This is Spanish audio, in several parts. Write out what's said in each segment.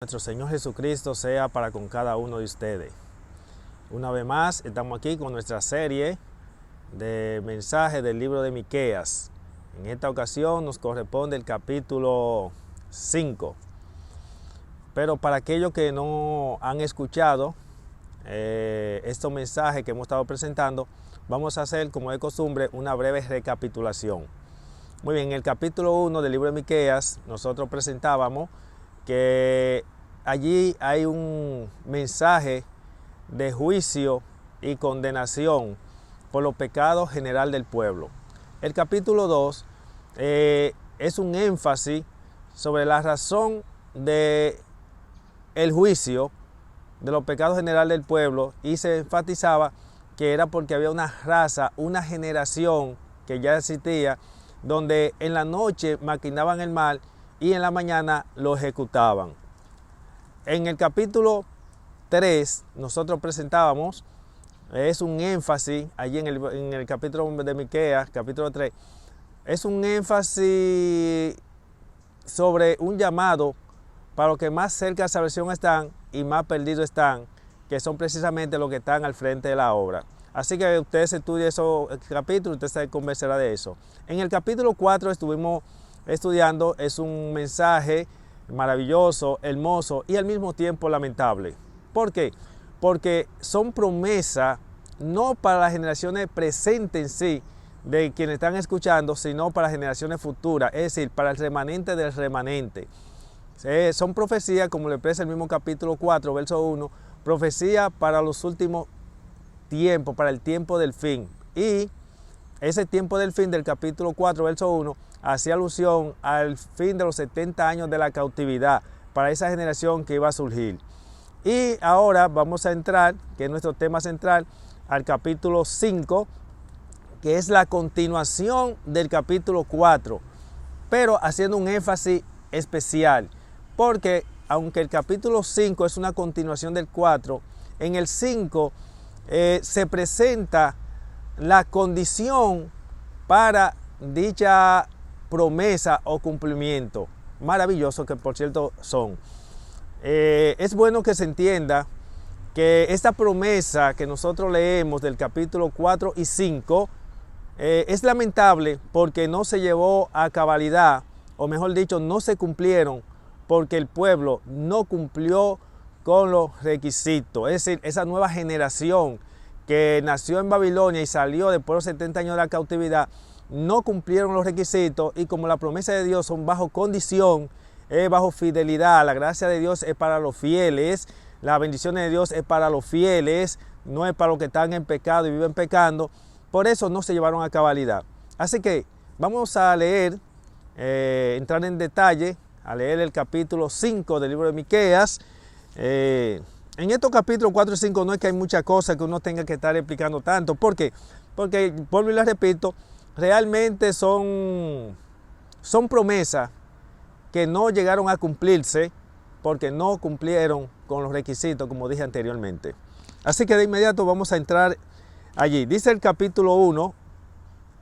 Nuestro Señor Jesucristo sea para con cada uno de ustedes. Una vez más, estamos aquí con nuestra serie de mensajes del libro de Miqueas. En esta ocasión nos corresponde el capítulo 5. Pero para aquellos que no han escuchado estos mensajes que hemos estado presentando, vamos a hacer, como de costumbre, una breve recapitulación. Muy bien, en el capítulo 1 del libro de Miqueas, nosotros presentábamos que allí hay un mensaje de juicio y condenación por los pecados general del pueblo. El capítulo 2 es un énfasis sobre la razón de el juicio de los pecados general del pueblo, y se enfatizaba que era porque había una raza, una generación que ya existía, donde en la noche maquinaban el mal y en la mañana lo ejecutaban. En el capítulo 3 nosotros presentábamos, es un énfasis, allí en el capítulo de Miqueas, capítulo 3, es un énfasis sobre un llamado para los que más cerca de salvación están y más perdidos están, que son precisamente los que están al frente de la obra. Así que ustedes estudien esos capítulos, usted se convencerá de eso. En el capítulo 4 estuvimos estudiando, es un mensaje maravilloso, hermoso y al mismo tiempo lamentable. ¿Por qué? Porque son promesas no para las generaciones presentes en sí de quienes están escuchando, sino para las generaciones futuras, es decir, para el remanente del remanente. Son profecías, como le expresa el mismo capítulo 4, verso 1, profecía para los últimos tiempo, para el tiempo del fin. Y ese tiempo del fin del capítulo 4, verso 1, hacía alusión al fin de los 70 años de la cautividad para esa generación que iba a surgir. Y ahora vamos a entrar, que es nuestro tema central, al capítulo 5, que es la continuación del capítulo 4, pero haciendo un énfasis especial, porque aunque el capítulo 5 es una continuación del 4, en el 5 se presenta la condición para dicha promesa o cumplimiento. Maravilloso que por cierto son. Es bueno que se entienda que esta promesa que nosotros leemos del capítulo 4 y 5 es lamentable porque no se llevó a cabalidad, o mejor dicho, no se cumplieron porque el pueblo no cumplió con los requisitos. Es decir, esa nueva generación que nació en Babilonia y salió después de los 70 años de la cautividad, no cumplieron los requisitos, y como la promesa de Dios son bajo condición, bajo fidelidad, la gracia de Dios es para los fieles, la bendición de Dios es para los fieles, no es para los que están en pecado y viven pecando, por eso no se llevaron a cabalidad. Así que vamos a leer, entrar en detalle, a leer el capítulo 5 del libro de Miqueas. En estos capítulos 4 y 5 no es que hay muchas cosas que uno tenga que estar explicando tanto. ¿Por qué? Porque, vuelvo y les repito, realmente son promesas que no llegaron a cumplirse porque no cumplieron con los requisitos, como dije anteriormente. Así que de inmediato vamos a entrar allí. Dice el capítulo 1,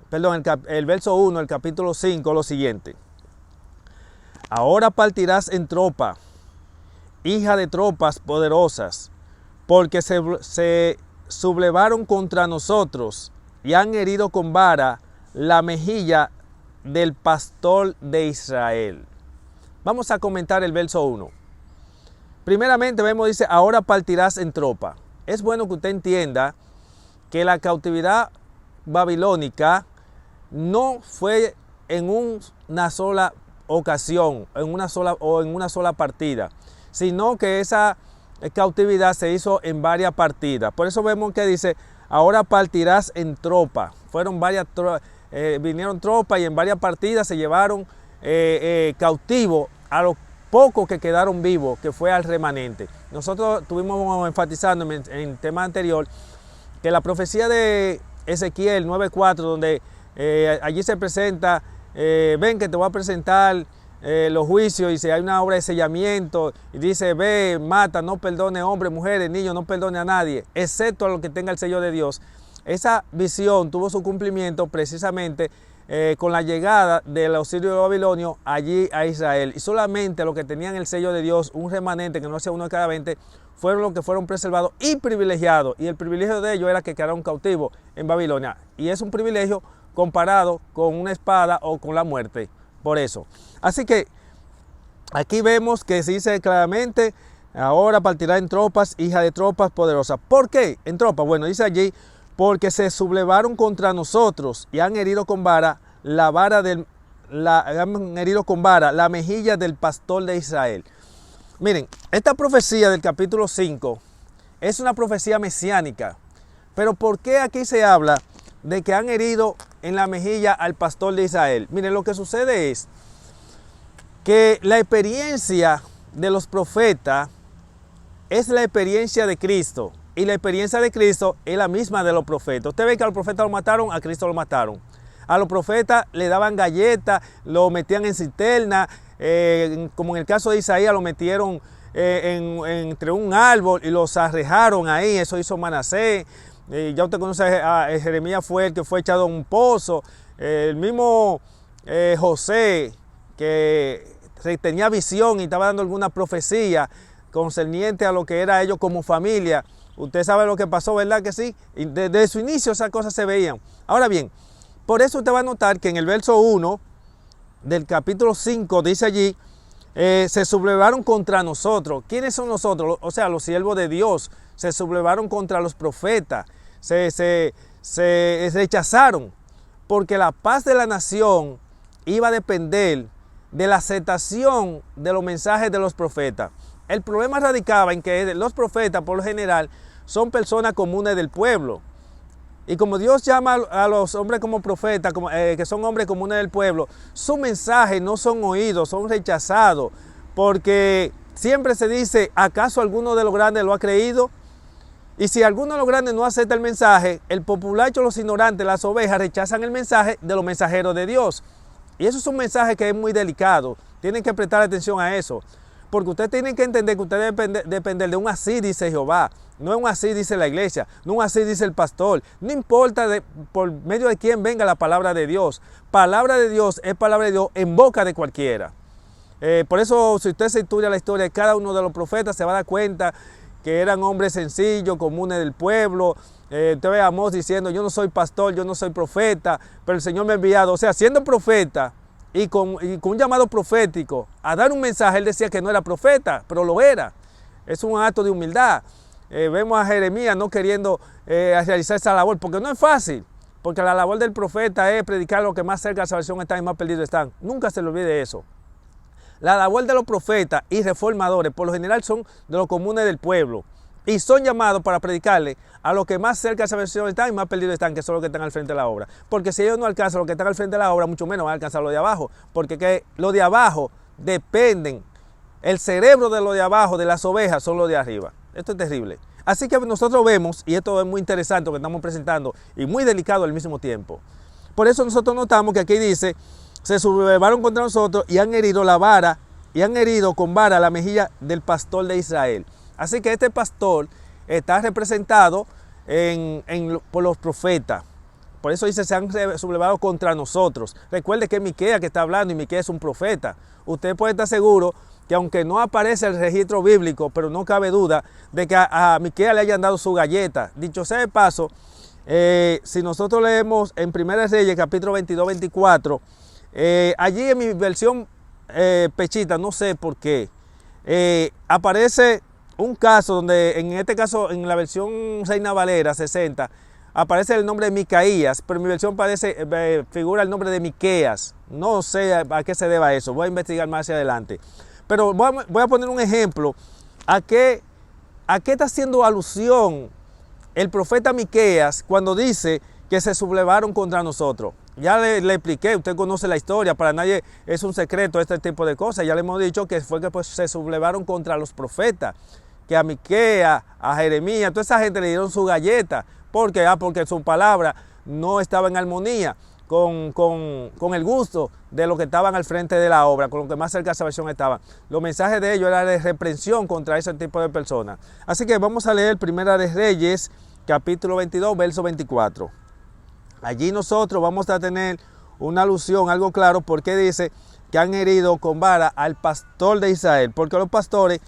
perdón, el verso 1, el capítulo 5, lo siguiente. Ahora partirás en tropa, hija de tropas poderosas, porque se sublevaron contra nosotros y han herido con vara la mejilla del pastor de Israel. Vamos a comentar el verso 1. Primeramente vemos, dice, ahora partirás en tropa. Es bueno que usted entienda que la cautividad babilónica no fue en una sola ocasión, en una sola partida, sino que esa cautividad se hizo en varias partidas. Por eso vemos que dice, ahora partirás en tropa. Fueron vinieron tropas y en varias partidas se llevaron cautivos a los pocos que quedaron vivos, que fue al remanente. Nosotros estuvimos enfatizando en el tema anterior que la profecía de Ezequiel 9:4, donde allí se presenta, ven que te voy a presentar los juicios, y si hay una obra de sellamiento, y dice, ve, mata, no perdone hombres, mujeres, niños, no perdone a nadie, excepto a los que tenga el sello de Dios. Esa visión tuvo su cumplimiento precisamente con la llegada del auxilio babilonio allí a Israel. Y solamente los que tenían el sello de Dios, un remanente que no sea uno de cada 20, fueron los que fueron preservados y privilegiados. Y el privilegio de ellos era que quedaron cautivos en Babilonia. Y es un privilegio comparado con una espada o con la muerte. Por eso. Así que aquí vemos que se dice claramente: ahora partirá en tropas, hija de tropas poderosas. ¿Por qué en tropas? Bueno, dice allí: porque se sublevaron contra nosotros y han herido con vara la mejilla del pastor de Israel. Miren, esta profecía del capítulo 5 es una profecía mesiánica. Pero ¿por qué aquí se habla de que han herido en la mejilla al pastor de Israel? Miren, lo que sucede es que la experiencia de los profetas es la experiencia de Cristo. Y la experiencia de Cristo es la misma de los profetas. Usted ve que a los profetas lo mataron, a Cristo lo mataron. A los profetas le daban galletas, lo metían en cisterna, como en el caso de Isaías lo metieron entre un árbol y los arrejaron ahí. Eso hizo Manasés. Ya usted conoce a Jeremías, fue el que fue echado en un pozo. El mismo José, que tenía visión y estaba dando alguna profecía concerniente a lo que era ellos como familia. Usted sabe lo que pasó, ¿verdad que sí? Y desde su inicio esas cosas se veían. Ahora bien, por eso usted va a notar que en el verso 1 del capítulo 5 dice allí: se sublevaron contra nosotros. ¿Quiénes son nosotros? O sea, los siervos de Dios. Se sublevaron contra los profetas. Se rechazaron. Porque la paz de la nación iba a depender de la aceptación de los mensajes de los profetas. El problema radicaba en que los profetas, por lo general, son personas comunes del pueblo. Y como Dios llama a los hombres como profetas, que son hombres comunes del pueblo, sus mensajes no son oídos, son rechazados. Porque siempre se dice: ¿acaso alguno de los grandes lo ha creído? Y si alguno de los grandes no acepta el mensaje, el populacho, los ignorantes, las ovejas, rechazan el mensaje de los mensajeros de Dios. Y eso es un mensaje que es muy delicado. Tienen que prestar atención a eso. Porque ustedes tienen que entender que ustedes deben depender de un así dice Jehová, no es un así dice la iglesia, no un así dice el pastor. No importa por medio de quién venga la palabra de Dios. Palabra de Dios es palabra de Dios en boca de cualquiera. Por eso, si usted se estudia la historia de cada uno de los profetas, se va a dar cuenta que eran hombres sencillos, comunes del pueblo. Usted ve a Amós diciendo: yo no soy pastor, yo no soy profeta, pero el Señor me ha enviado. O sea, siendo profeta, y con un llamado profético a dar un mensaje, él decía que no era profeta, pero lo era. Es un acto de humildad. Vemos a Jeremías no queriendo realizar esa labor, porque no es fácil, porque la labor del profeta es predicar lo que más cerca de la salvación están y más perdidos están. Nunca se le olvide eso. La labor de los profetas y reformadores, por lo general, son de los comunes del pueblo. Y son llamados para predicarle a los que más cerca de esa versión están y más perdidos están, que son los que están al frente de la obra. Porque si ellos no alcanzan los que están al frente de la obra, mucho menos van a alcanzar los de abajo. Porque los de abajo dependen, el cerebro de los de abajo, de las ovejas, son los de arriba. Esto es terrible. Así que nosotros vemos, y esto es muy interesante lo que estamos presentando, y muy delicado al mismo tiempo. Por eso nosotros notamos que aquí dice: se sublevaron contra nosotros y han herido con vara la mejilla del pastor de Israel. Así que este pastor está representado por los profetas. Por eso dice: se han sublevado contra nosotros. Recuerde que es Miqueas que está hablando, y Miqueas es un profeta. Usted puede estar seguro que, aunque no aparece el registro bíblico, pero no cabe duda de que a Miqueas le hayan dado su galleta. Dicho sea de paso, si nosotros leemos en 1 Reyes, capítulo 22-24, allí en mi versión pechita, no sé por qué, aparece un caso donde, en este caso, en la versión Reina Valera 60, aparece el nombre de Micaías, pero en mi versión figura el nombre de Miqueas. No sé a qué se deba eso, voy a investigar más hacia adelante. Pero voy a poner un ejemplo. ¿A qué está haciendo alusión el profeta Miqueas cuando dice que se sublevaron contra nosotros? Ya le expliqué, usted conoce la historia, para nadie es un secreto este tipo de cosas. Ya le hemos dicho que fue que se sublevaron contra los profetas, que a Miqueas, a Jeremías, toda esa gente le dieron su galleta. ¿Por qué? Porque su palabra no estaba en armonía con el gusto de los que estaban al frente de la obra, con los que más cerca de salvación estaban. Los mensajes de ellos eran de reprensión contra ese tipo de personas. Así que vamos a leer Primera de Reyes, capítulo 22, verso 24. Allí nosotros vamos a tener una alusión, algo claro, porque dice que han herido con vara al pastor de Israel, porque los pastores,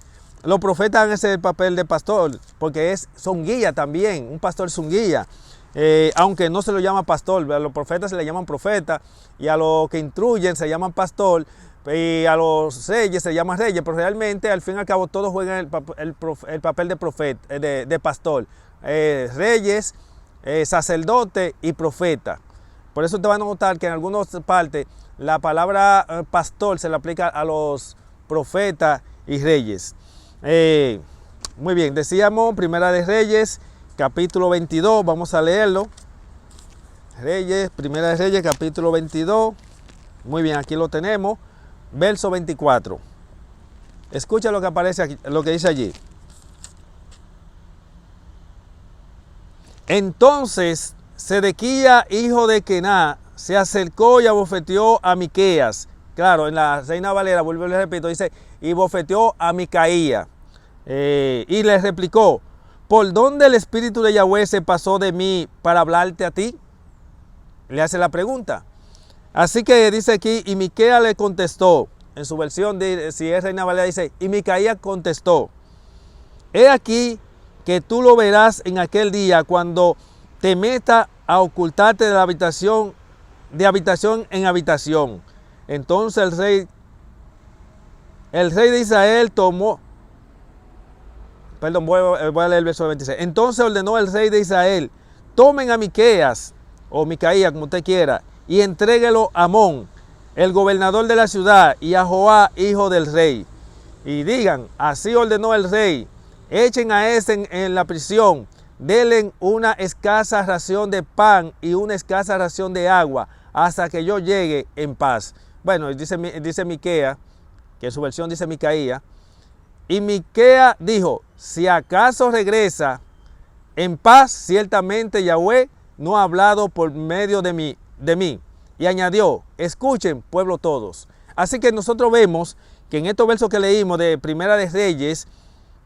los profetas han ese papel de pastor, porque son guía también, un pastor es un guía, aunque no se lo llama pastor, a los profetas se le llaman profeta, y a los que instruyen se llaman pastor, y a los reyes se llaman reyes, pero realmente al fin y al cabo todos juegan el papel de profeta, de pastor, reyes, sacerdote y profeta. Por eso te van a notar que en algunas partes la palabra pastor se le aplica a los profetas y reyes. Muy bien, decíamos Primera de Reyes, capítulo 22, vamos a leerlo. Primera de Reyes, capítulo 22. Muy bien, aquí lo tenemos. Verso 24. Escucha lo que aparece aquí, lo que dice allí. Entonces Sedequía, hijo de Kená, se acercó y abofeteó a Miqueas. Claro, en la Reina Valera, vuelvo y le repito, dice, y bofeteó a Micaía. Y le replicó, ¿por dónde el espíritu de Yahweh se pasó de mí para hablarte a ti? Le hace la pregunta. Así que dice aquí, y Miqueas le contestó, en su versión, si es Reina Valera, dice, y Micaía contestó, he aquí que tú lo verás en aquel día cuando te meta a ocultarte de la habitación, de habitación en habitación. Entonces el rey de Israel tomó, perdón, voy a leer el verso 26. Entonces ordenó el rey de Israel, tomen a Miqueas, o Micaía, como usted quiera, y entréguelo a Amón, el gobernador de la ciudad, y a Joá, hijo del rey. Y digan, así ordenó el rey, echen a ese en la prisión, denle una escasa ración de pan y una escasa ración de agua, hasta que yo llegue en paz. Bueno, dice Miqueas, que en su versión dice Micaía, y Miqueas dijo, si acaso regresa en paz, ciertamente Yahweh no ha hablado por medio de mí. Y añadió, escuchen, pueblo todos. Así que nosotros vemos que en estos versos que leímos de Primera de Reyes,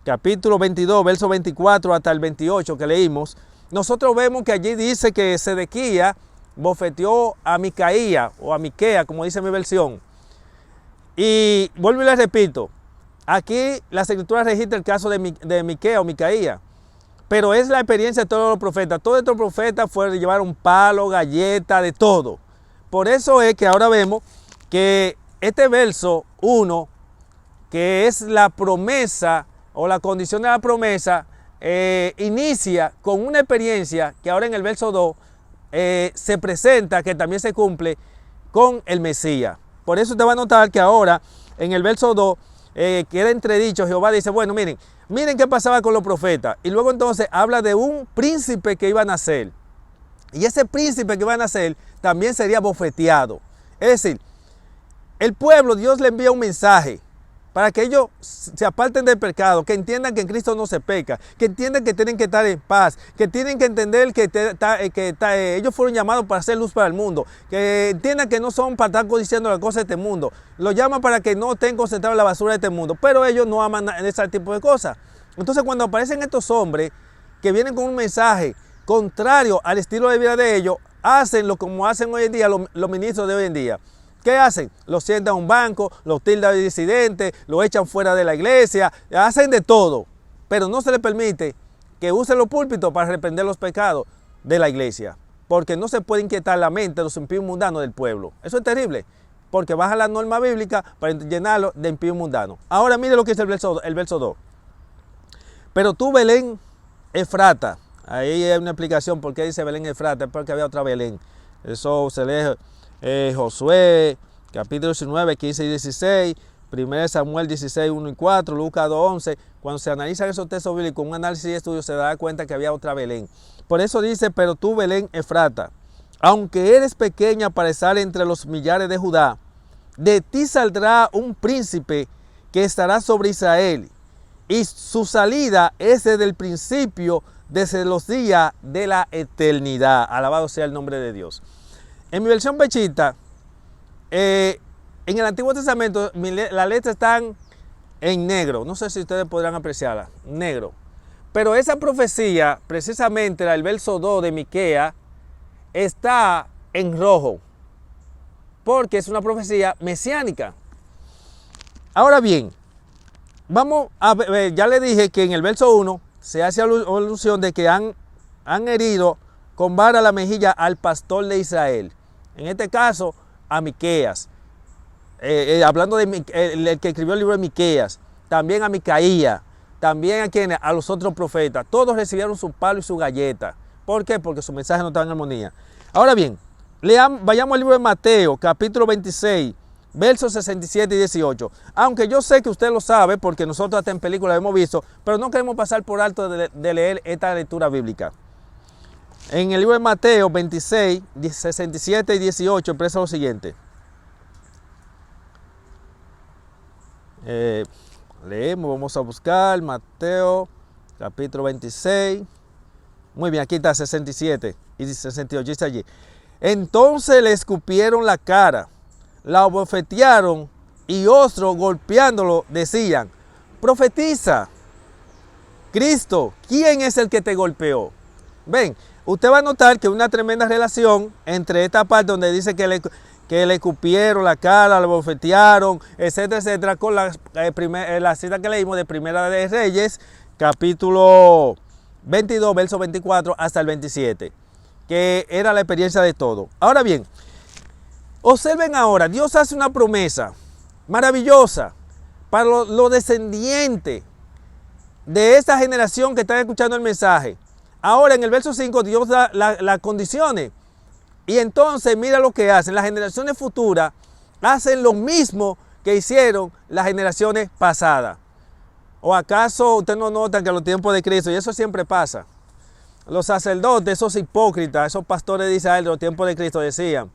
capítulo 22, verso 24 hasta el 28 que leímos, nosotros vemos que allí dice que Sedequía bofeteó a Micaía, o a Miqueas, como dice mi versión. Y vuelvo y les repito, aquí la Escritura registra el caso de Miqueas o Micaía, pero es la experiencia de todos los profetas. Todos estos profetas fueron llevar un palo, galleta, de todo. Por eso es que ahora vemos que este verso 1, que es la promesa o la condición de la promesa, inicia con una experiencia que ahora en el verso 2 se presenta, que también se cumple con el Mesías. Por eso te va a notar que ahora en el verso 2 queda entredicho, Jehová dice, bueno, miren qué pasaba con los profetas. Y luego entonces habla de un príncipe que iba a nacer. Y ese príncipe que iba a nacer también sería bofeteado. Es decir, el pueblo, Dios le envía un mensaje para que ellos se aparten del pecado, que entiendan que en Cristo no se peca, que entiendan que tienen que estar en paz, que tienen que entender que ellos fueron llamados para hacer luz para el mundo, que entiendan que no son para estar codiciando las cosas de este mundo. Lo llaman para que no estén concentrados en la basura de este mundo, pero ellos no aman ese tipo de cosas. Entonces cuando aparecen estos hombres que vienen con un mensaje contrario al estilo de vida de ellos, hacen lo como hacen hoy en día los ministros de hoy en día. ¿Qué hacen? Los sientan a un banco, los tildan de disidentes, los echan fuera de la iglesia, hacen de todo, pero no se les permite que usen los púlpitos para reprender los pecados de la iglesia, porque no se puede inquietar la mente de los impíos mundanos del pueblo. Eso es terrible, porque baja la norma bíblica para llenarlo de impíos mundanos. Ahora mire lo que dice el verso 2. Pero tú, Belén Efrata, ahí hay una explicación por qué dice Belén Efrata, es porque había otra Belén. Eso se lee Josué, capítulo 19, 15 y 16, 1 Samuel 16, 1 y 4, Lucas 2, 11. Cuando se analizan esos textos bíblicos, un análisis y estudio, se da cuenta que había otra Belén. Por eso dice, pero tú, Belén Efrata, aunque eres pequeña para estar entre los millares de Judá, de ti saldrá un príncipe que estará sobre Israel, y su salida es desde el principio, desde los días de la eternidad. Alabado sea el nombre de Dios. En mi versión pechita, en el Antiguo Testamento, las letras están en negro. No sé si ustedes podrán apreciarla, negro. Pero esa profecía, precisamente el verso 2 de Miqueas, está en rojo. porque es una profecía mesiánica. Ahora bien, vamos a ver, ya le dije que en el verso 1 se hace alusión de que han herido con vara la mejilla al pastor de Israel. En este caso, a Miqueas. Hablando de el que escribió el libro de Miqueas, también a Micaía, también a los otros profetas. Todos recibieron su palo y su galleta. ¿Por qué? Porque su mensaje no estaba en armonía. Ahora bien, vayamos al libro de Mateo, capítulo 26, versos 67 y 18. Aunque yo sé que usted lo sabe, porque nosotros hasta en películas lo hemos visto, pero no queremos pasar por alto de leer esta lectura bíblica. En el libro de Mateo 26, 67 y 18 expresa lo siguiente. Leemos, vamos a buscar Mateo capítulo 26. Muy bien, aquí está 67 y 68, dice allí. Entonces le escupieron la cara, la abofetearon y otros golpeándolo decían, profetiza, Cristo, ¿quién es el que te golpeó? Ven, usted va a notar que hay una tremenda relación entre esta parte donde dice que le escupieron la cara, le bofetearon, etcétera, etcétera, con la cita que leímos de Primera de Reyes, capítulo 22, verso 24 hasta el 27, que era la experiencia de todo. Ahora bien, observen ahora, Dios hace una promesa maravillosa para los descendientes de esta generación que están escuchando el mensaje. Ahora en el verso 5 Dios da las condiciones. Y entonces mira lo que hacen. Las generaciones futuras hacen lo mismo que hicieron las generaciones pasadas. ¿O acaso ustedes no notan que en los tiempos de Cristo, y eso siempre pasa, los sacerdotes, esos hipócritas, esos pastores de Israel de los tiempos de Cristo decían,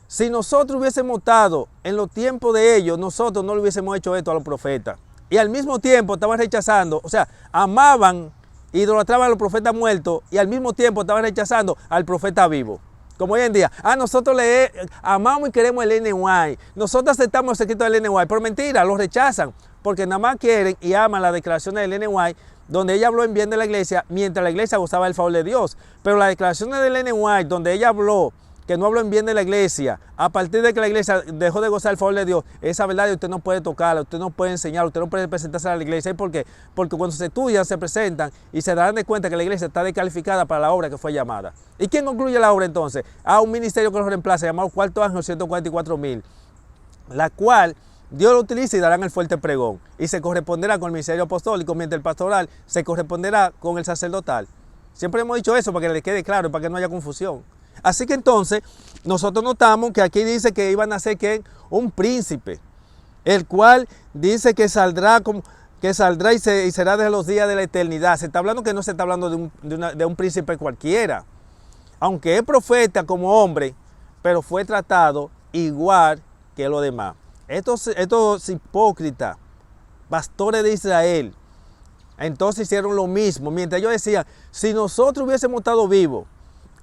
si nosotros hubiésemos estado en los tiempos de ellos, nosotros no le hubiésemos hecho esto a los profetas? Y al mismo tiempo estaban rechazando, o sea, amaban, idolatraban a los profetas muertos y al mismo tiempo estaban rechazando al profeta vivo. Como hoy en día, nosotros le amamos y queremos el Ellen White, nosotros aceptamos el secreto del Ellen White, pero mentira, lo rechazan, porque nada más quieren y aman las declaraciones de Ellen White, donde ella habló en bien de la iglesia, mientras la iglesia gozaba del favor de Dios. Pero las declaraciones de Ellen White, donde ella habló que no habló en bien de la iglesia, a partir de que la iglesia dejó de gozar el favor de Dios, esa verdad usted no puede tocarla, usted no puede enseñarla, usted no puede presentarse a la iglesia. ¿Y por qué? Porque cuando se estudian, se presentan y se darán de cuenta que la iglesia está descalificada para la obra que fue llamada. ¿Y quién concluye la obra entonces? A un ministerio que los reemplaza, llamado Cuarto Ángel 144,000, la cual Dios lo utiliza y darán el fuerte pregón. Y se corresponderá con el ministerio apostólico, mientras el pastoral se corresponderá con el sacerdotal. Siempre hemos dicho eso para que le quede claro y para que no haya confusión. Así que entonces nosotros notamos que aquí dice que iban a ser un príncipe, el cual dice que saldrá y será desde los días de la eternidad. Se está hablando que no se está hablando de un príncipe cualquiera, aunque es profeta como hombre, pero fue tratado igual que los demás. Estos hipócritas, pastores de Israel, entonces hicieron lo mismo, mientras ellos decían, si nosotros hubiésemos estado vivos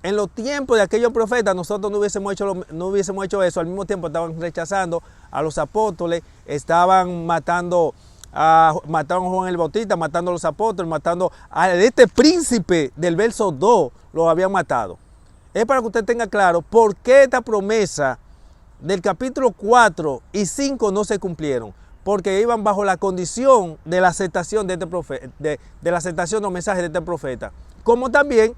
en los tiempos de aquellos profetas, nosotros no hubiésemos hecho eso. Al mismo tiempo estaban rechazando a los apóstoles, estaban mataron a Juan el Bautista, matando a los apóstoles, matando a este príncipe del verso 2, lo habían matado. Es para que usted tenga claro por qué esta promesa del capítulo 4 y 5 no se cumplieron. Porque iban bajo la condición de la aceptación de este profeta, de la aceptación de los mensajes de este profeta. Como también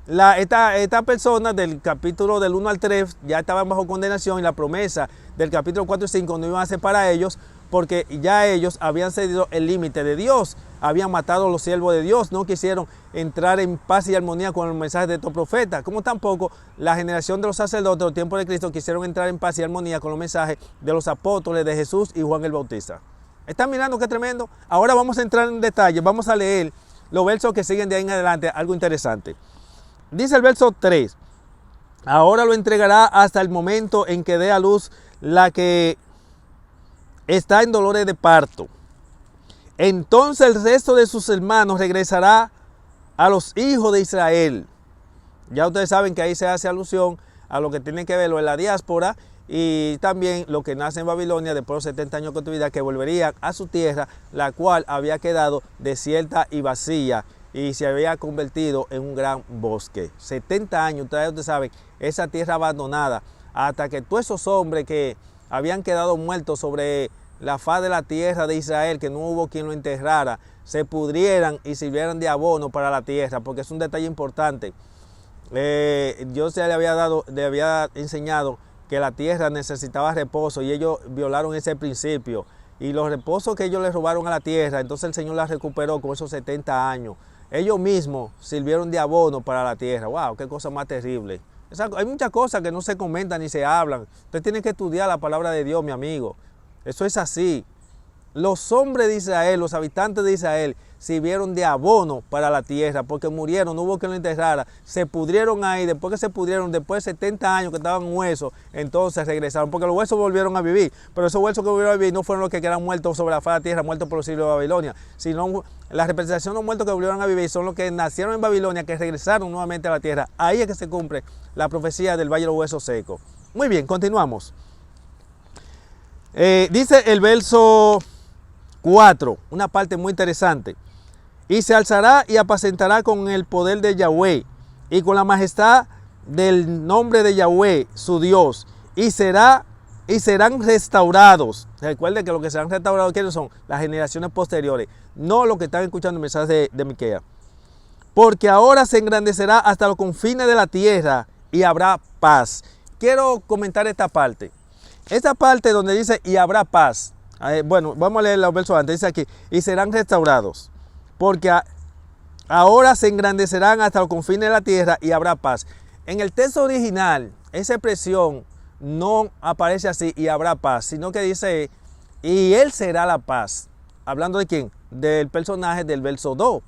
esta persona del capítulo del 1 al 3 ya estaban bajo condenación, y la promesa del capítulo 4 y 5 no iban a ser para ellos, porque ya ellos habían cedido el límite de Dios, habían matado a los siervos de Dios, no quisieron entrar en paz y armonía con los mensajes de estos profetas, como tampoco la generación de los sacerdotes de los tiempos de Cristo quisieron entrar en paz y armonía con los mensajes de los apóstoles de Jesús y Juan el Bautista. ¿Están mirando qué tremendo? Ahora vamos a entrar en detalle, vamos a leer los versos que siguen de ahí en adelante, algo interesante. Dice el verso 3, ahora lo entregará hasta el momento en que dé a luz la que está en dolores de parto. Entonces el resto de sus hermanos regresará a los hijos de Israel. Ya ustedes saben que ahí se hace alusión a lo que tiene que ver lo de la diáspora y también lo que nace en Babilonia después de los 70 años de cautividad, que volverían a su tierra, la cual había quedado desierta y vacía y se había convertido en un gran bosque. 70 años, ustedes saben, esa tierra abandonada hasta que todos esos hombres que habían quedado muertos sobre la faz de la tierra de Israel, que no hubo quien lo enterrara, se pudrieran y sirvieran de abono para la tierra, porque es un detalle importante. Dios ya le había enseñado que la tierra necesitaba reposo y ellos violaron ese principio. Y los reposos que ellos le robaron a la tierra, entonces el Señor la recuperó con esos 70 años. Ellos mismos sirvieron de abono para la tierra. ¡Wow! ¡Qué cosa más terrible! Hay muchas cosas que no se comentan ni se hablan. Usted tiene que estudiar la palabra de Dios, mi amigo. Eso es así. Los hombres de Israel, los habitantes de Israel, sirvieron de abono para la tierra porque murieron, no hubo quien lo enterrara, se pudrieron ahí, después que se pudrieron, después de 70 años que estaban huesos, entonces regresaron, porque los huesos volvieron a vivir, pero esos huesos que volvieron a vivir no fueron los que quedaron muertos sobre la faz de la tierra, muertos por los siglos de Babilonia, sino la representación de los muertos que volvieron a vivir son los que nacieron en Babilonia, que regresaron nuevamente a la tierra. Ahí es que se cumple la profecía del Valle de los Huesos Secos. Muy bien, continuamos. Dice el verso 4, una parte muy interesante. Y se alzará y apacentará con el poder de Yahweh y con la majestad del nombre de Yahweh, su Dios, y serán restaurados. Recuerden que lo que serán restaurados, ¿quiénes son? Las generaciones posteriores, no los que están escuchando el mensaje de Miqueas. Porque ahora se engrandecerá hasta los confines de la tierra y habrá paz. Quiero comentar esta parte. Esta parte donde dice y habrá paz. Bueno, vamos a leer los versos antes. Dice aquí, y serán restaurados. Porque ahora se engrandecerán hasta los confines de la tierra y habrá paz. En el texto original, esa expresión no aparece así, y habrá paz, sino que dice, y él será la paz. ¿Hablando de quién? Del personaje del verso 2.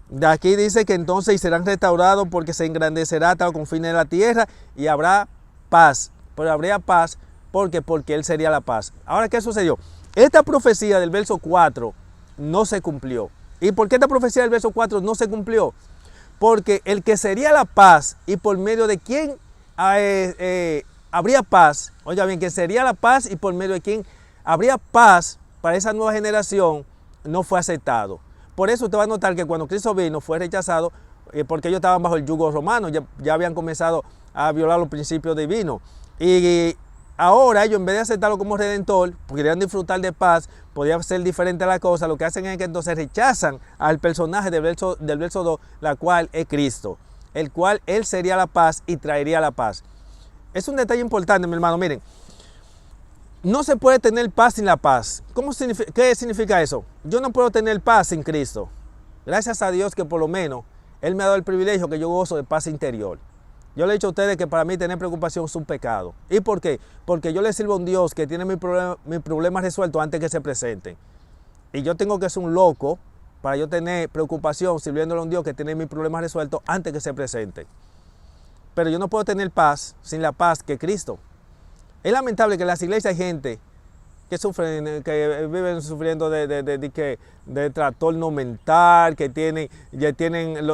De aquí dice que entonces y serán restaurados porque se engrandecerá hasta los confines de la tierra y habrá paz. Pero habría paz porque él sería la paz. Ahora, ¿qué sucedió? Esta profecía del verso 4 no se cumplió. ¿Y por qué esta profecía del verso 4 no se cumplió? Porque el que sería la paz y por medio de quién habría paz, oiga bien, que sería la paz y por medio de quién habría paz para esa nueva generación, no fue aceptado. Por eso usted va a notar que cuando Cristo vino fue rechazado porque ellos estaban bajo el yugo romano, ya habían comenzado a violar los principios divinos. Y ahora ellos, en vez de aceptarlo como redentor, querían disfrutar de paz, podía ser diferente a la cosa, lo que hacen es que entonces rechazan al personaje del verso 2, la cual es Cristo, el cual él sería la paz y traería la paz. Es un detalle importante, mi hermano. Miren, no se puede tener paz sin la paz. ¿Qué significa eso? Yo no puedo tener paz sin Cristo. Gracias a Dios que por lo menos Él me ha dado el privilegio que yo gozo de paz interior. Yo le he dicho a ustedes que para mí tener preocupación es un pecado. ¿Y por qué? Porque yo le sirvo a un Dios que tiene mis problemas resueltos antes que se presenten. Y yo tengo que ser un loco para yo tener preocupación sirviéndole a un Dios que tiene mis problemas resueltos antes que se presenten. Pero yo no puedo tener paz sin la paz que Cristo. Es lamentable que en las iglesias hay gente que sufren, que viven sufriendo de trastorno mental, que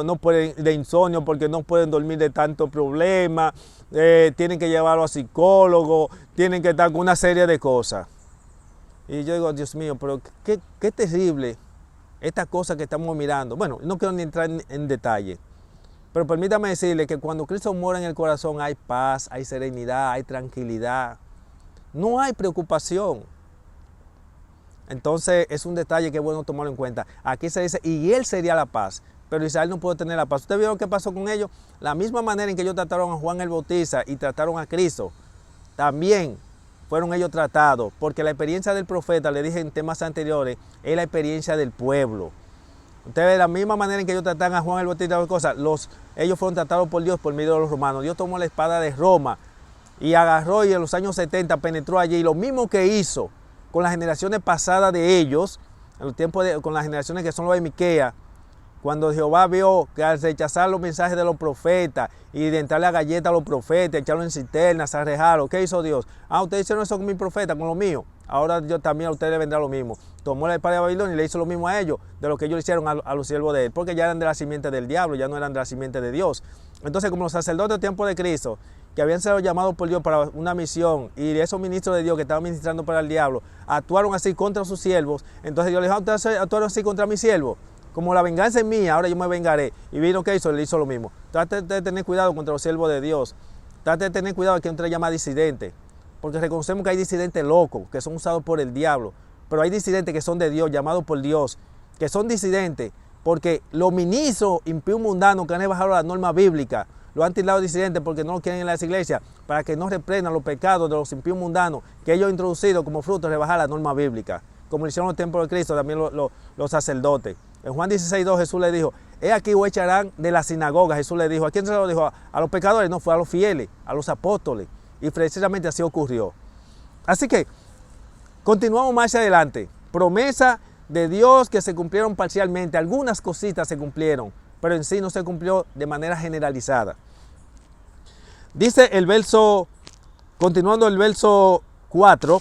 no pueden, de insomnio porque no pueden dormir de tanto problema, tienen que llevarlo a psicólogo, tienen que estar con una serie de cosas. Y yo digo, Dios mío, pero qué terrible esta cosa que estamos mirando. Bueno, no quiero ni entrar en detalle, pero permítame decirle que cuando Cristo mora en el corazón hay paz, hay serenidad, hay tranquilidad, no hay preocupación. Entonces es un detalle que es bueno tomarlo en cuenta. Aquí se dice, y él sería la paz, pero Israel no puede tener la paz. ¿Usted vio lo que pasó con ellos? La misma manera en que ellos trataron a Juan el Bautista y trataron a Cristo, también fueron ellos tratados, porque la experiencia del profeta, le dije en temas anteriores, es la experiencia del pueblo. Ustedes, de la misma manera en que ellos tratan a Juan el Bautista, ellos fueron tratados por Dios por medio de los romanos. Dios tomó la espada de Roma y agarró, y en los años 70 penetró allí. Y lo mismo que hizo con las generaciones pasadas de ellos, en los tiempos con las generaciones que son los de Miqueas, cuando Jehová vio que al rechazar los mensajes de los profetas y de entrarle a galletas a los profetas, echarlo en cisternas, arrejarlo, ¿qué hizo Dios? Ustedes hicieron eso con mi profeta, con lo mío. Ahora yo también a ustedes les vendrá lo mismo. Tomó la espada de Babilonia y le hizo lo mismo a ellos, de lo que ellos le hicieron a los siervos de él, porque ya eran de la simiente del diablo, ya no eran de la simiente de Dios. Entonces, como los sacerdotes del tiempo de Cristo, que habían sido llamados por Dios para una misión, y esos ministros de Dios que estaban ministrando para el diablo, actuaron así contra sus siervos, entonces Dios les dijo, ustedes actuaron así contra mis siervos. Como la venganza es mía, ahora yo me vengaré. Y vino que hizo, le hizo lo mismo. Trate de tener cuidado contra los siervos de Dios. trate de tener cuidado que no te llama disidente, porque reconocemos que hay disidentes locos, que son usados por el diablo, pero hay disidentes que son de Dios, llamados por Dios, que son disidentes porque los ministros impíos mundanos que han bajado la norma bíblica, lo han tildado disidentes porque no lo quieren en las iglesias, para que no reprendan los pecados de los impíos mundanos que ellos han introducido como fruto de rebajar la norma bíblica, como lo hicieron los templos de Cristo, también los sacerdotes. En Juan 16:2 Jesús le dijo, he aquí os echarán de la sinagoga. Jesús le dijo, ¿a quién se lo dijo? A los pecadores, no, fue a los fieles, a los apóstoles, y precisamente así ocurrió. Así que continuamos más adelante, promesa de Dios que se cumplieron parcialmente, algunas cositas se cumplieron, pero en sí no se cumplió de manera generalizada. Dice el verso, continuando el verso 4,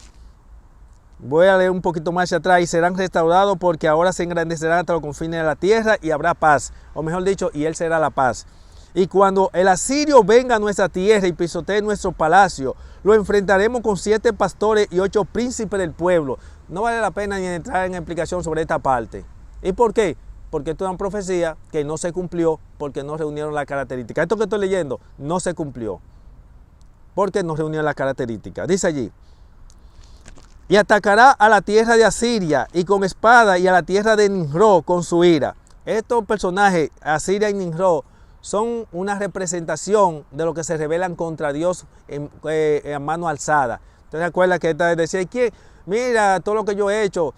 voy a leer un poquito más hacia atrás, y serán restaurados porque ahora se engrandecerán hasta los confines de la tierra y habrá paz, o mejor dicho, y él será la paz. Y cuando el asirio venga a nuestra tierra y pisotee nuestro palacio, lo enfrentaremos con 7 pastores y 8 príncipes del pueblo. No vale la pena ni entrar en explicación sobre esta parte. ¿Y por qué? Porque esto es una profecía que no se cumplió porque no reunieron las características. Esto que estoy leyendo no se cumplió porque no reunieron las características. Dice allí, y atacará a la tierra de Asiria y con espada, y a la tierra de Nimrod con su ira. Estos personajes, Asiria y Nimrod, son una representación de lo que se rebelan contra Dios en mano alzada. ¿Usted se acuerda que decía, ¿quién? Mira todo lo que yo he hecho,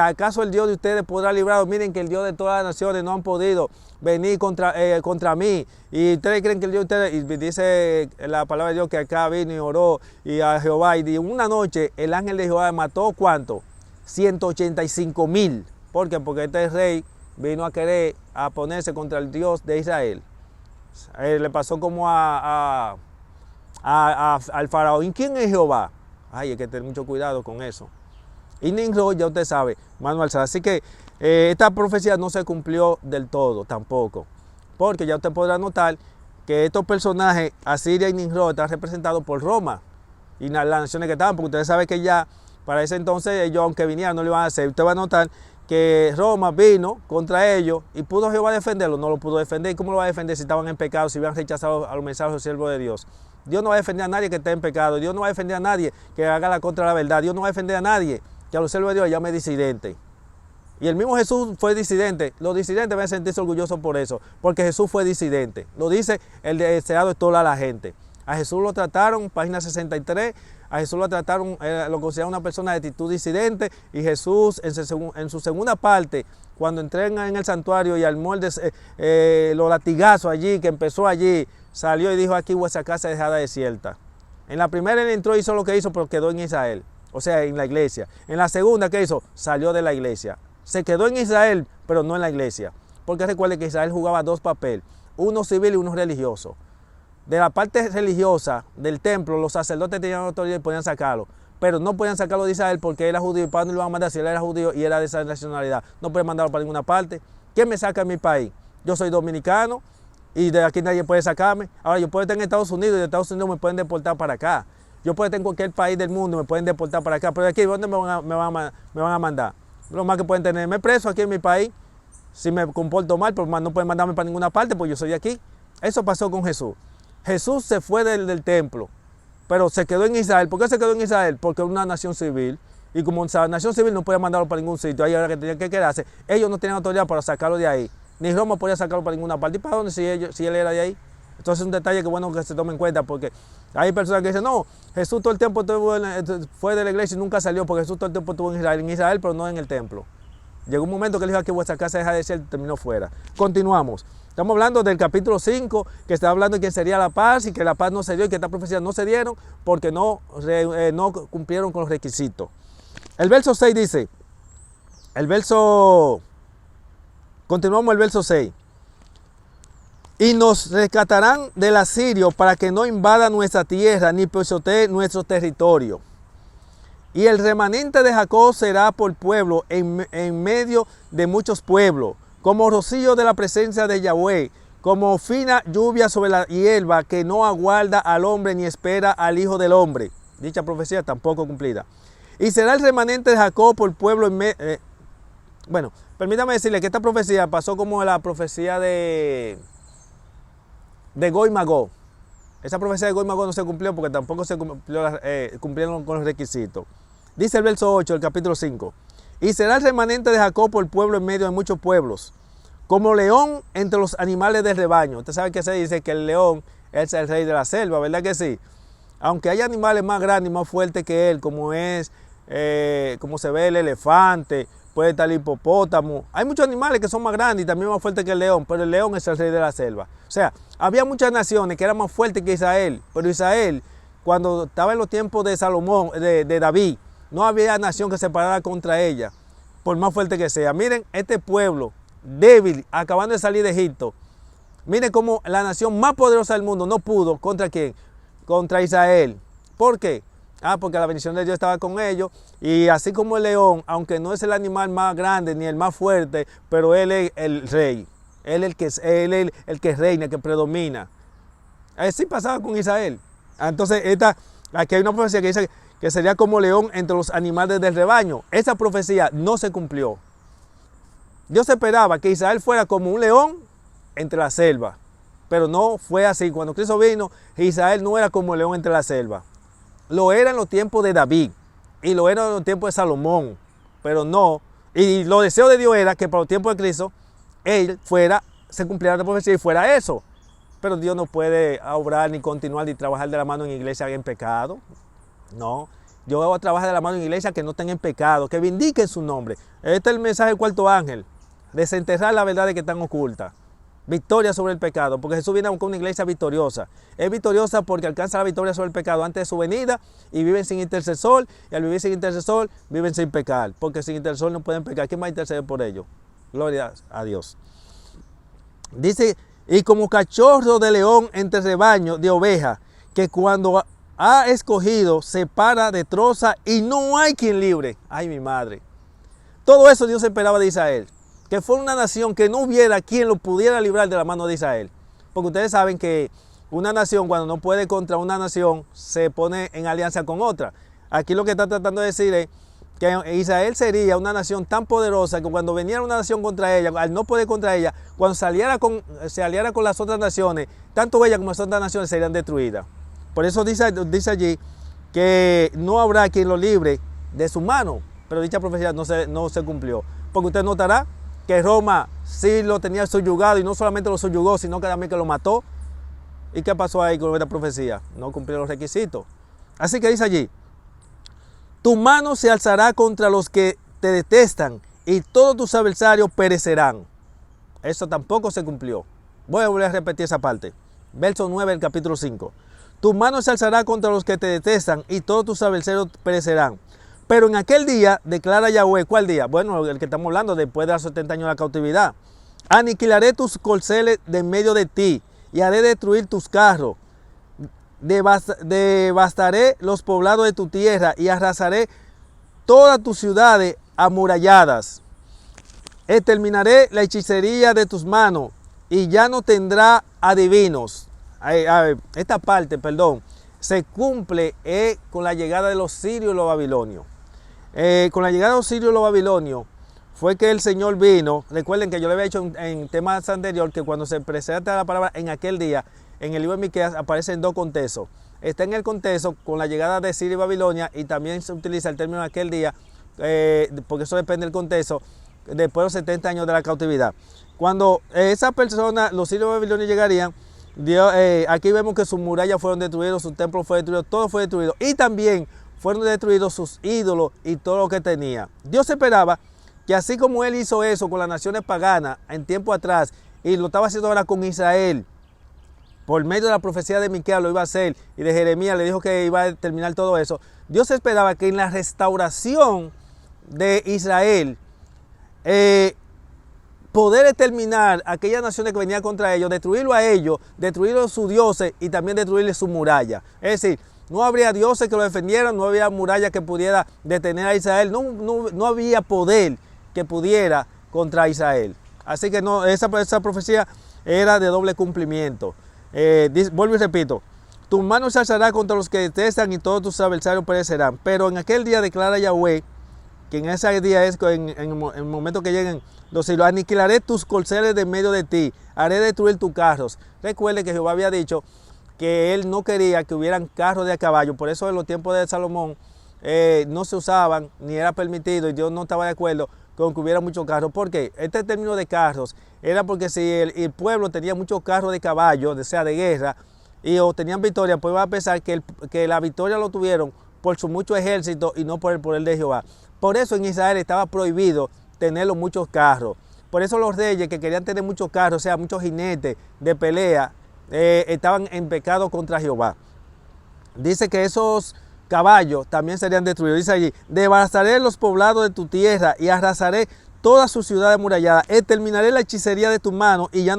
¿acaso el Dios de ustedes podrá libraros? Miren que el Dios de todas las naciones no han podido venir contra mí, y ustedes creen que el Dios de ustedes, y dice la palabra de Dios que acá vino y oró y a Jehová, y una noche el ángel de Jehová mató ¿cuánto? 185,000. ¿Por qué? Porque este rey vino a querer a ponerse contra el Dios de Israel. Le pasó como al faraón. ¿Y quién es Jehová? Ay, hay que tener mucho cuidado con eso. Y Nimrod, ya usted sabe, mano alzada. Así que esta profecía no se cumplió del todo tampoco. Porque ya usted podrá notar que estos personajes, Asiria y Nimrod, están representados por Roma y las naciones que estaban. Porque ustedes saben que ya para ese entonces ellos, aunque vinieran, no lo iban a hacer. Usted va a notar que Roma vino contra ellos y pudo Jehová defenderlo. No lo pudo defender. ¿Y cómo lo va a defender si estaban en pecado, si habían rechazado a los mensajes del siervo de Dios? Dios no va a defender a nadie que esté en pecado. Dios no va a defender a nadie que haga la contra la verdad. Dios no va a defender a nadie que a los siervos de Dios llame disidente. Y el mismo Jesús fue disidente. Los disidentes deben sentirse orgullosos por eso, porque Jesús fue disidente. Lo dice el deseado de toda la gente. A Jesús lo trataron, página 63, a Jesús lo trataron, lo consideraron una persona de actitud disidente, y Jesús en su segunda parte, cuando entró en el santuario y armó los latigazos allí, que empezó allí, salió y dijo, aquí vuestra casa es dejada desierta. En la primera él entró y hizo lo que hizo, pero quedó en Israel, o sea, en la iglesia. En la segunda, ¿qué hizo? Salió de la iglesia. Se quedó en Israel, pero no en la iglesia. Porque recuerde que Israel jugaba 2 papeles, uno civil y uno religioso. De la parte religiosa del templo, los sacerdotes tenían autoridad y podían sacarlo, pero no podían sacarlo de Israel porque era judío. ¿Y para dónde lo iban a mandar si él era judío y era de esa nacionalidad? No pueden mandarlo para ninguna parte. ¿Quién me saca de mi país? Yo soy dominicano y de aquí nadie puede sacarme. Ahora yo puedo estar en Estados Unidos y de Estados Unidos me pueden deportar para acá. Yo puedo estar en cualquier país del mundo y me pueden deportar para acá, pero de aquí, ¿dónde me van a mandar? Lo más que pueden tenerme preso aquí en mi país si me comporto mal, pero no pueden mandarme para ninguna parte porque yo soy de aquí. Eso pasó con Jesús. Jesús se fue del templo, pero se quedó en Israel. ¿Por qué se quedó en Israel? Porque era una nación civil. Y como esa nación civil no podía mandarlo para ningún sitio, ahí era que tenían que quedarse. Ellos no tenían autoridad para sacarlo de ahí. Ni Roma podía sacarlo para ninguna parte. ¿Y para dónde si él era de ahí? Entonces es un detalle que bueno que se tome en cuenta, porque hay personas que dicen, no, Jesús todo el tiempo fue de la iglesia y nunca salió, porque Jesús todo el tiempo estuvo en Israel, pero no en el templo. Llegó un momento que él dijo que vuestra casa deja de ser, terminó fuera. Continuamos. Estamos hablando del capítulo 5, que está hablando de quién sería la paz y que la paz no se dio y que estas profecías no se dieron porque no cumplieron con los requisitos. El verso 6 dice, continuamos el verso 6. Y nos rescatarán del asirio para que no invada nuestra tierra ni pisotee nuestro territorio. Y el remanente de Jacob será por pueblo en medio de muchos pueblos, como rocío de la presencia de Yahweh, como fina lluvia sobre la hierba que no aguarda al hombre ni espera al Hijo del Hombre. Dicha profecía tampoco cumplida. Y será el remanente de Jacob por pueblo bueno, permítame decirle que esta profecía pasó como la profecía de Gog y Magog. Esa profecía de Gog y Magog no se cumplió porque tampoco se cumplieron con los requisitos. Dice el verso 8 del capítulo 5. Y será el remanente de Jacob por pueblo en medio de muchos pueblos, como león entre los animales del rebaño. Usted sabe que se dice que el león es el rey de la selva, ¿verdad que sí? Aunque hay animales más grandes y más fuertes que él, como se ve el elefante, puede estar el hipopótamo. Hay muchos animales que son más grandes y también más fuertes que el león, pero el león es el rey de la selva. O sea, había muchas naciones que eran más fuertes que Israel, pero Israel, cuando estaba en los tiempos de Salomón, de David, no había nación que se parara contra ella, por más fuerte que sea. Miren, este pueblo débil, acabando de salir de Egipto, miren cómo la nación más poderosa del mundo no pudo. ¿Contra quién? Contra Israel. ¿Por qué? Porque la bendición de Dios estaba con ellos, y así como el león, aunque no es el animal más grande ni el más fuerte, pero él es el rey, él es el que reina, el que predomina. Así pasaba con Israel. Entonces, aquí hay una profecía que dice que sería como león entre los animales del rebaño. Esa profecía no se cumplió. Dios esperaba que Israel fuera como un león entre la selva, pero no fue así. Cuando Cristo vino, Israel no era como el león entre la selva. Lo era en los tiempos de David y lo era en los tiempos de Salomón, pero no. Y los deseos de Dios era que para los tiempos de Cristo, se cumpliera la profecía y fuera eso. Pero Dios no puede obrar ni continuar ni trabajar de la mano en iglesia en pecado. No. Yo voy a trabajar de la mano en iglesia que no estén en pecado, que vindiquen su nombre. Este es el mensaje del cuarto ángel: desenterrar la verdad de que están ocultas. Victoria sobre el pecado, porque Jesús viene con una iglesia victoriosa. Es victoriosa porque alcanza la victoria sobre el pecado antes de su venida y viven sin intercesor, y al vivir sin intercesor, viven sin pecar, porque sin intercesor no pueden pecar. ¿Quién va a interceder por ellos? Gloria a Dios. Dice, y como cachorro de león entre rebaño de oveja, que cuando ha escogido se para de troza y no hay quien libre. Ay, mi madre. Todo eso Dios esperaba de Israel, que fuera una nación que no hubiera quien lo pudiera librar de la mano de Israel. Porque ustedes saben que una nación, cuando no puede contra una nación, se pone en alianza con otra. Aquí lo que está tratando de decir es que Israel sería una nación tan poderosa que cuando viniera una nación contra ella, al no poder contra ella, cuando se aliara con las otras naciones, tanto ella como las otras naciones serían destruidas. Por eso dice allí que no habrá quien lo libre de su mano. Pero dicha profecía no se cumplió. Porque usted notará que Roma sí lo tenía subyugado, y no solamente lo subyugó, sino que también que lo mató. ¿Y qué pasó ahí con esta profecía? No cumplió los requisitos. Así que dice allí: tu mano se alzará contra los que te detestan y todos tus adversarios perecerán. Eso tampoco se cumplió. Voy a volver a repetir esa parte. Verso 9 del capítulo 5. Tu mano se alzará contra los que te detestan y todos tus adversarios perecerán. Pero en aquel día, declara Yahweh, ¿cuál día? Bueno, el que estamos hablando, después de los 70 años de la cautividad. Aniquilaré tus corceles de en medio de ti y haré destruir tus carros. Devastaré los poblados de tu tierra y arrasaré todas tus ciudades amuralladas. Exterminaré la hechicería de tus manos y ya no tendrá adivinos. Esta parte, se cumple con la llegada de los sirios y los babilonios. Con la llegada de los sirios y los babilonios fue que el Señor vino. Recuerden que yo le había dicho en temas anteriores que cuando se presenta la palabra en aquel día, en el libro de Miqueas aparecen dos contextos. Está en el contexto con la llegada de Siria y Babilonia, y también se utiliza el término en aquel día, porque eso depende del contexto, después de los 70 años de la cautividad. Cuando esa persona, los sirios y babilonios llegarían, aquí vemos que sus murallas fueron destruidas, su templo fue destruido, todo fue destruido, y también fueron destruidos sus ídolos y todo lo que tenía. Dios esperaba que así como Él hizo eso con las naciones paganas en tiempo atrás, y lo estaba haciendo ahora con Israel, por medio de la profecía de Miqueas lo iba a hacer, y de Jeremías le dijo que iba a terminar todo eso. Dios esperaba que en la restauración de Israel, poder exterminar a aquellas naciones que venían contra ellos, destruirlo a ellos, destruirlo a sus dioses y también destruirle su muralla. Es decir, no habría dioses que lo defendieran, no había muralla que pudiera detener a Israel, no había poder que pudiera contra Israel. Así que esa profecía era de doble cumplimiento. Vuelvo y repito: tu mano se alzará contra los que detestan y todos tus adversarios perecerán. Pero en aquel día, declara Yahweh, que en ese día es en el momento que lleguen los siglos, aniquilaré tus corceles de en medio de ti, haré destruir tus carros. Recuerde que Jehová había dicho que él no quería que hubieran carros de a caballo. Por eso en los tiempos de Salomón no se usaban ni era permitido, y Dios no estaba de acuerdo con que hubiera muchos carros. ¿Por qué? Este término de carros era porque si el pueblo tenía muchos carros de caballo, sea de guerra, y o tenían victoria, pues iba a pensar que la victoria lo tuvieron por su mucho ejército y no por el poder de Jehová. Por eso en Israel estaba prohibido tener los muchos carros. Por eso los reyes que querían tener muchos carros, o sea, muchos jinetes de pelea, estaban en pecado contra Jehová. Dice que esos caballos también serían destruidos. Dice allí: devastaré los poblados de tu tierra y arrasaré toda su ciudad amurallada. Exterminaré la hechicería de tu mano y ya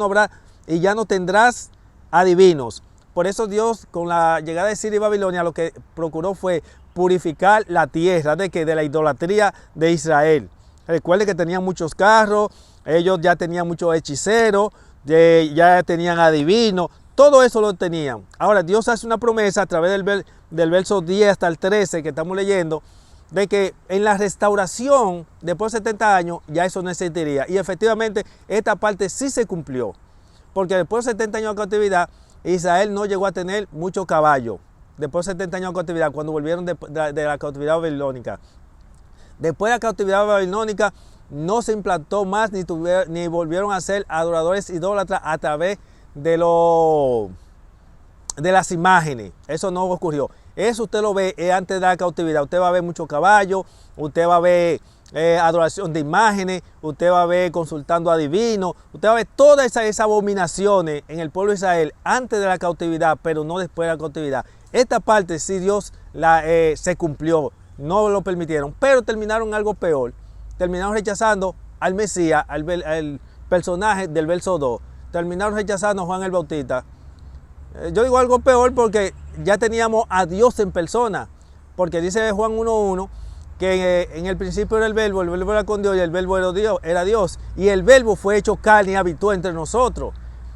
no tendrás adivinos. Por eso Dios, con la llegada de Siria y Babilonia, lo que procuró fue purificar la tierra de la idolatría de Israel. Recuerde que tenían muchos carros, ellos ya tenían muchos hechiceros, ya tenían adivinos, todo eso lo tenían. Ahora Dios hace una promesa a través del verso 10 hasta el 13 que estamos leyendo, de que en la restauración, después de 70 años, ya eso no existiría. Y efectivamente esta parte sí se cumplió, porque después de 70 años de cautividad, Israel no llegó a tener mucho caballo. Después de 70 años de cautividad, cuando volvieron de la cautividad babilónica. Después de la cautividad babilónica, no se implantó más ni volvieron a ser adoradores idólatras a través de las imágenes. Eso no ocurrió. Eso usted lo ve antes de la cautividad. Usted va a ver mucho caballo, usted va a ver adoración de imágenes, usted va a ver consultando a divinos, usted va a ver todas esas abominaciones en el pueblo de Israel antes de la cautividad, pero no después de la cautividad. Esta parte sí Dios se cumplió, no lo permitieron, pero terminaron algo peor. Terminaron rechazando al Mesías, al personaje del verso 2. Terminaron rechazando a Juan el Bautista. Yo digo algo peor porque ya teníamos a Dios en persona, porque dice Juan 1:1 que en el principio era el verbo era con Dios y el verbo era Dios, y el verbo fue hecho carne y habitó entre nosotros.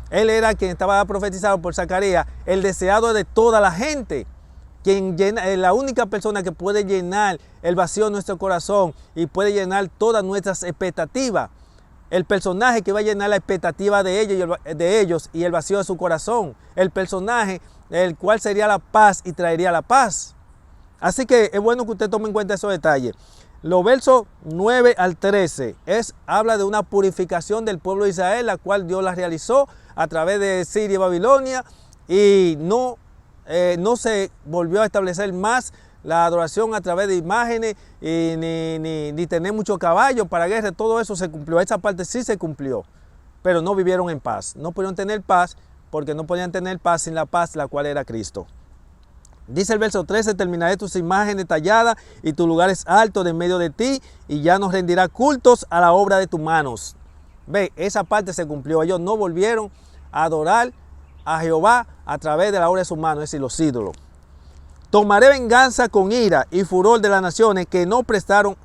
Él era quien estaba profetizado por Zacarías, el deseado de toda la gente, la única persona que puede llenar el vacío de nuestro corazón y puede llenar todas nuestras expectativas. El personaje que va a llenar la expectativa de ellos y el vacío de su corazón. El personaje el cual sería la paz y traería la paz. Así que es bueno que usted tome en cuenta esos detalles. Los versos 9 al 13 habla de una purificación del pueblo de Israel, la cual Dios la realizó a través de Siria y Babilonia, y no se volvió a establecer más la adoración a través de imágenes y ni tener mucho caballo para guerra. Todo eso se cumplió, esa parte sí se cumplió, pero no vivieron en paz. No pudieron tener paz porque no podían tener paz sin la paz, la cual era Cristo. Dice el verso 13: terminaré tus imágenes talladas y tus lugares altos de en medio de ti, y ya no rendirá cultos a la obra de tus manos. Ve, esa parte se cumplió. Ellos no volvieron a adorar a Jehová a través de la obra de sus manos, es decir, los ídolos. Tomaré venganza con ira y furor de las naciones que no prestaron.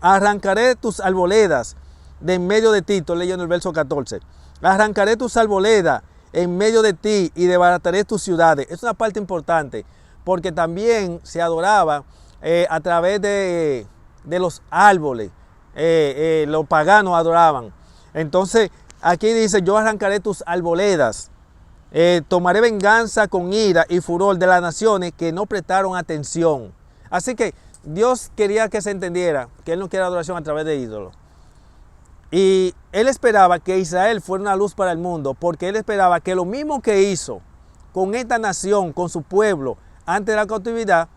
Arrancaré tus arboledas de en medio de ti. Estoy leyendo el verso 14. Arrancaré tus arboledas en medio de ti y desbarataré tus ciudades. Es una parte importante porque también se adoraba a través de los árboles. Los paganos adoraban. Entonces aquí dice: yo arrancaré tus arboledas. Tomaré venganza con ira y furor de las naciones que no prestaron atención. Así que Dios quería que se entendiera que Él no quiere adoración a través de ídolos. Y Él esperaba que Israel fuera una luz para el mundo, porque Él esperaba que lo mismo que hizo con esta nación, con su pueblo, antes de la cautividad,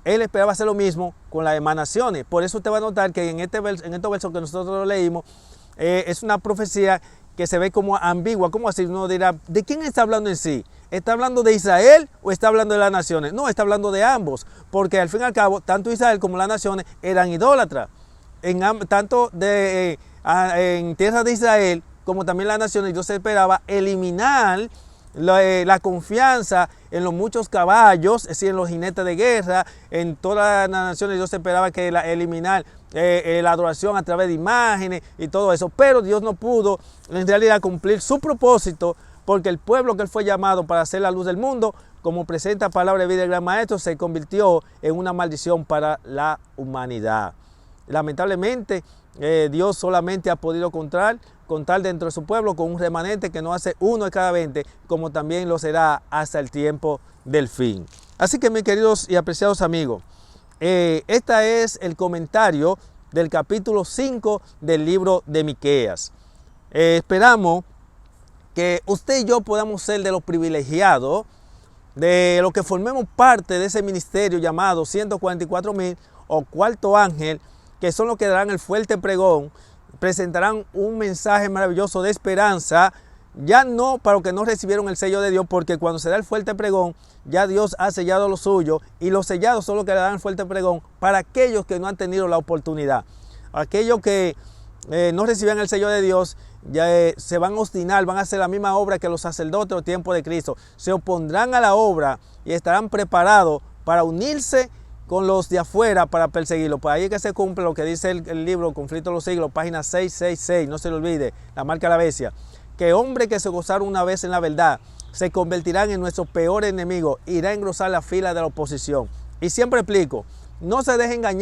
Él esperaba hacer lo mismo con las demás naciones. Por eso usted va a notar que en estos versos que nosotros leímos, es una profecía que se ve como ambigua. ¿Cómo así? Uno dirá, ¿de quién está hablando en sí? ¿Está hablando de Israel o está hablando de las naciones? No, está hablando de ambos, porque al fin y al cabo, tanto Israel como las naciones eran idólatras. Tanto en tierra de Israel como también las naciones, Dios esperaba eliminar la confianza en los muchos caballos, es decir, en los jinetes de guerra. En todas las naciones Dios esperaba que eliminar la adoración a través de imágenes y todo eso, pero Dios no pudo en realidad cumplir su propósito, porque el pueblo que Él fue llamado para ser la luz del mundo, como presenta palabra de vida del gran maestro, se convirtió en una maldición para la humanidad. Lamentablemente Dios solamente ha podido contar dentro de su pueblo con un remanente que no hace 1 de cada 20, como también lo será hasta el tiempo del fin. Así que, mis queridos y apreciados amigos, este es el comentario del capítulo 5 del libro de Miqueas. Esperamos que usted y yo podamos ser de los privilegiados, de los que formemos parte de ese ministerio llamado 144,000 o cuarto ángel, que son los que darán el fuerte pregón, presentarán un mensaje maravilloso de esperanza, ya no para los que no recibieron el sello de Dios, porque cuando se da el fuerte pregón, ya Dios ha sellado lo suyo, y los sellados son los que le dan el fuerte pregón para aquellos que no han tenido la oportunidad. Aquellos que no recibían el sello de Dios, ya se van a obstinar, van a hacer la misma obra que los sacerdotes del tiempo de Cristo. Se opondrán a la obra y estarán preparados para unirse con los de afuera para perseguirlo. Pues ahí es que se cumple lo que dice el libro Conflicto de los Siglos, página 666, no se le olvide, la marca de la bestia, que hombres que se gozaron una vez en la verdad se convertirán en nuestros peores enemigos, irá a engrosar la fila de la oposición. Y siempre explico, no se deje engañar